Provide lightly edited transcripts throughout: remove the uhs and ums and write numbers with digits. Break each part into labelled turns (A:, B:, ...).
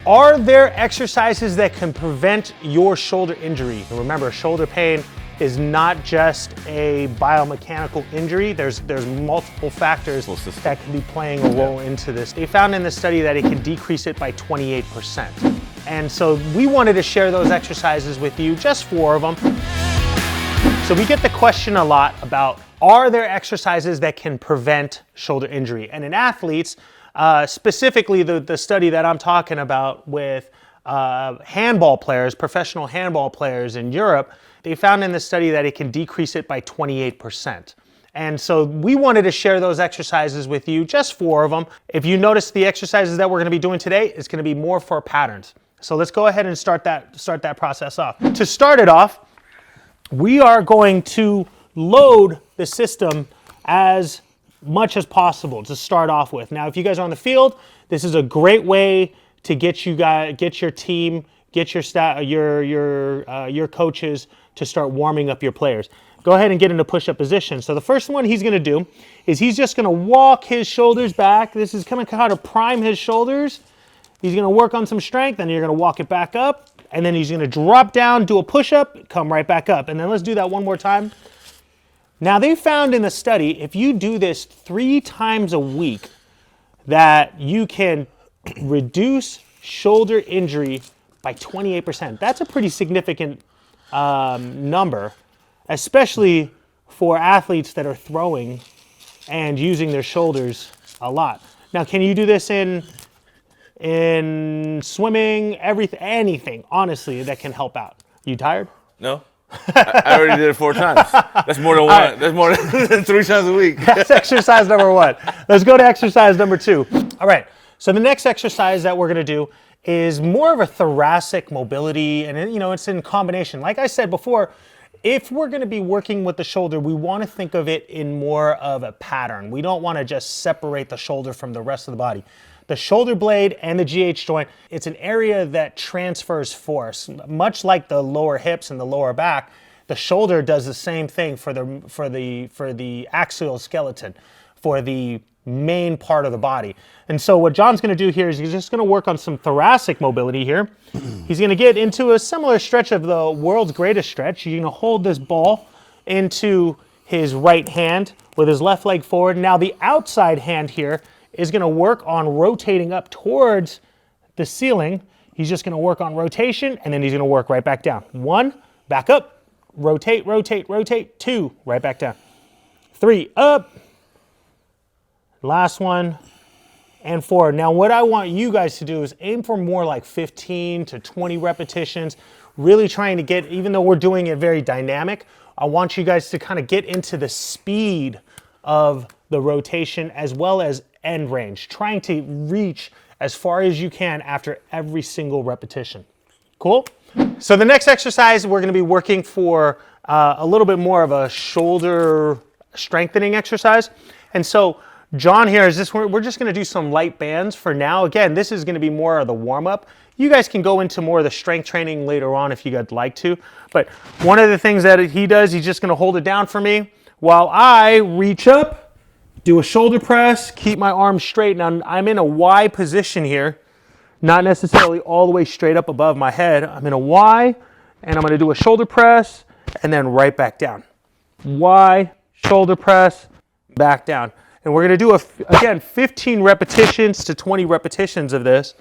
A: Are there exercises that can prevent your shoulder injury? And remember, shoulder pain is not just a biomechanical injury. There's multiple factors that can be playing a role into this. They found in the study that it can decrease it by 28%. And so we wanted to share those exercises with you, just 4 of them. So we get the question a lot about, are there exercises that can prevent shoulder injury? And in athletes, specifically the study that I'm talking about with handball players, professional handball players in Europe, they found in the study that it can decrease it by 28%. And so we wanted to share those exercises with you, just 4 of them. If you notice the exercises that we're going to be doing today, it's going to be more for patterns. So let's go ahead and start that process off. To start it off, we are going to load the system as much as possible to start off with. Now, if you guys are on the field, this is a great way to get your team, get your staff, your coaches to start warming up your players. Go ahead and get into push-up position. So the first one he's going to do is he's just going to walk his shoulders back. This is going to kind of prime his shoulders. He's going to work on some strength, and you're going to walk it back up, and then he's going to drop down, do a push-up, come right back up. And then let's do that one more time. Now, they found in the study, if you do this 3 times a week, that you can reduce shoulder injury by 28%. That's a pretty significant number, especially for athletes that are throwing and using their shoulders a lot. Now, can you do this in swimming, anything, honestly, that can help out? You tired?
B: No. I already did it 4 times. That's more than one. Right. That's more than 3 times a week.
A: That's exercise number 1. Let's go to exercise number 2. All right. So the next exercise that we're going to do is more of a thoracic mobility, and it's in combination. Like I said before, if we're going to be working with the shoulder, we want to think of it in more of a pattern. We don't want to just separate the shoulder from the rest of the body. The shoulder blade and the GH joint, it's an area that transfers force. Much like the lower hips and the lower back, the shoulder does the same thing for the axial skeleton, for the main part of the body. And so what John's going to do here is he's just going to work on some thoracic mobility here. He's going to get into a similar stretch of the world's greatest stretch. You're going to hold this ball into his right hand with his left leg forward. Now the outside hand here is going to work on rotating up towards the ceiling. He's just going to work on rotation, and then he's going to work right back down. 1, back up, rotate, rotate, rotate. 2, right back down. 3, up. Last one, and 4. Now what I want you guys to do is aim for more like 15 to 20 repetitions, really trying to get, even though we're doing it very dynamic, I want you guys to kind of get into the speed of the rotation as well as end range, trying to reach as far as you can after every single repetition. Cool? So the next exercise, we're going to be working for a little bit more of a shoulder strengthening exercise. And so John here is this, we're just going to do some light bands for now. Again, this is going to be more of the warm-up. You guys can go into more of the strength training later on if you guys like to. But one of the things that he does, he's just going to hold it down for me while I reach up, do a shoulder press, keep my arms straight. Now I'm in a Y position here, not necessarily all the way straight up above my head. I'm in a Y, and I'm going to do a shoulder press, and then right back down. Y, shoulder press, back down. And we're going to do, again, 15 repetitions to 20 repetitions of this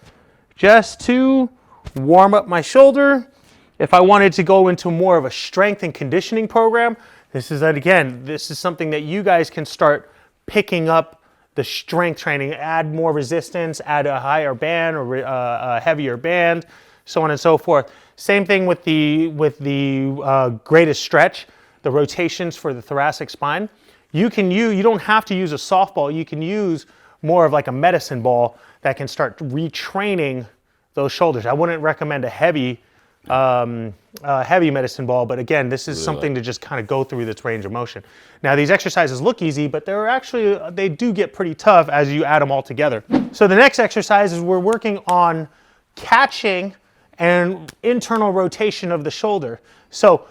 A: just to warm up my shoulder. If I wanted to go into more of a strength and conditioning program, this is something that you guys can start picking up the strength training, add more resistance, add a higher band or a heavier band, so on and so forth. Same thing with the greatest stretch, the rotations for the thoracic spine. You don't have to use a softball. You can use more of like a medicine ball that can start retraining those shoulders. I wouldn't recommend a heavy medicine ball, but again, this is something to just kind of go through this range of motion. Now, these exercises look easy, but they do get pretty tough as you add them all together. So the next exercise is we're working on catching and internal rotation of the shoulder. So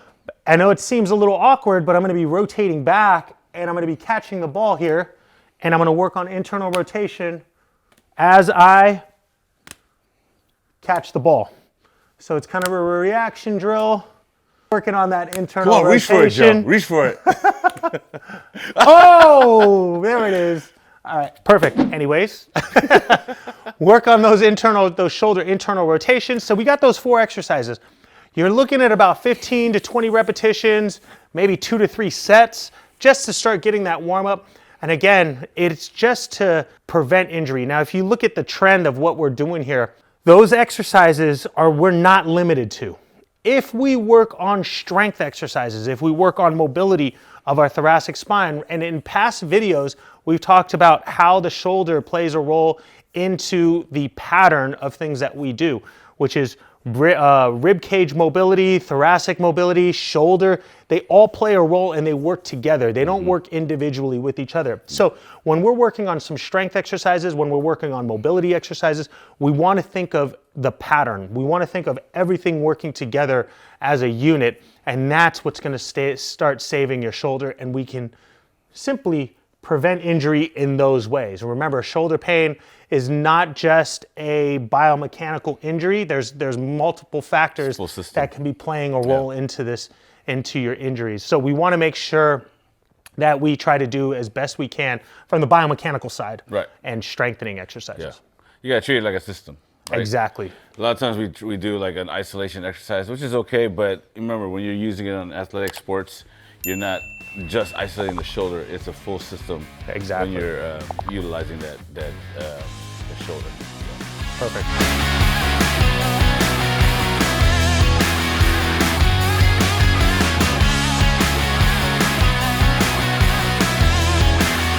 A: I know it seems a little awkward, but I'm going to be rotating back, and I'm going to be catching the ball here, and I'm going to work on internal rotation as I catch the ball. So it's kind of a reaction drill, working on that internal
B: Come on, reach for it, Joe. Reach for it.
A: Oh, there it is. All right, perfect. Anyways, work on those shoulder internal rotations. So we got those 4 exercises. You're looking at about 15 to 20 repetitions, maybe 2 to 3 sets, just to start getting that warm up. And again, it's just to prevent injury. Now, if you look at the trend of what we're doing here, those exercises we're not limited to. If we work on strength exercises, if we work on mobility of our thoracic spine, and in past videos, we've talked about how the shoulder plays a role into the pattern of things that we do, which is rib cage mobility, thoracic mobility, shoulder. They all play a role and they work together. They don't work individually with each other. So when we're working on some strength exercises, when we're working on mobility exercises, we want to think of the pattern. We want to think of everything working together as a unit, and that's what's going to start saving your shoulder, and we can simply prevent injury in those ways. Remember, shoulder pain is not just a biomechanical injury. There's multiple factors that can be playing a role into your injuries. So we want to make sure that we try to do as best we can from the biomechanical side, and strengthening exercises.
B: Yeah. You gotta treat it like a system. Right?
A: Exactly.
B: A lot of times we do like an isolation exercise, which is okay, but remember, when you're using it on athletic sports, you're not just isolating the shoulder. It's a full system.
A: Exactly.
B: When you're utilizing the shoulder.
A: Perfect.